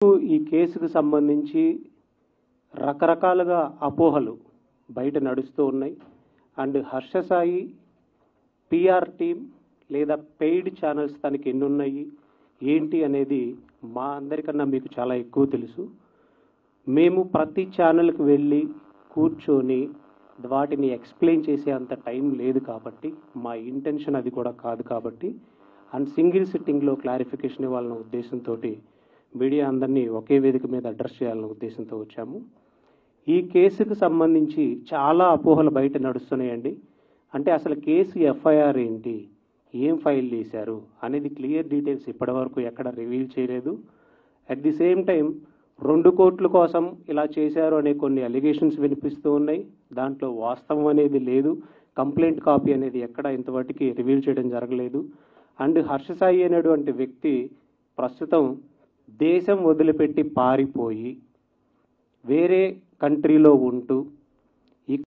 ఈ కేసుకు సంబంధించి రకరకాలుగా అపోహలు బయట నడుస్తూ ఉన్నాయి. And Harsha Sai PR team లేదా పెయిడ్ ఛానల్స్ తనకి ఎన్ని ఉన్నాయి ఏంటి అనేది మా అందరికన్నా మీకు చాలా ఎక్కువ తెలుసు. మేము ప్రతి ఛానల్కి వెళ్ళి కూర్చొని వాటిని ఎక్స్ప్లెయిన్ చేసే అంత టైం లేదు కాబట్టి, మా ఇంటెన్షన్ అది కూడా కాదు కాబట్టి, అండ్ సింగిల్ సిట్టింగ్లో క్లారిఫికేషన్ ఇవ్వాలన్న ఉద్దేశంతో మీడియా అందరినీ ఒకే వేదిక మీద అడ్రస్ చేయాలన్న ఉద్దేశంతో వచ్చాము. ఈ కేసుకు సంబంధించి చాలా అపోహలు బయట నడుస్తున్నాయండి. అంటే అసలు కేసు ఎఫ్ఐఆర్ ఏంటి, ఏం ఫైల్ చేశారు అనేది క్లియర్ డీటెయిల్స్ ఇప్పటివరకు ఎక్కడ రివీల్ చేయలేదు. అట్ ది సేమ్ టైం 2 కోట్ల కోసం ఇలా చేశారు అనే కొన్ని అలిగేషన్స్ వినిపిస్తూ ఉన్నాయి. దాంట్లో వాస్తవం అనేది లేదు. కంప్లైంట్ కాపీ అనేది ఎక్కడ ఇంతవరకు రివీల్ చేయడం జరగలేదు. అండ్ హర్ష సాయి అనేటువంటి వ్యక్తి ప్రస్తుతం దేశం వదిలిపెట్టి పారిపోయి వేరే కంట్రీలో ఉంటూ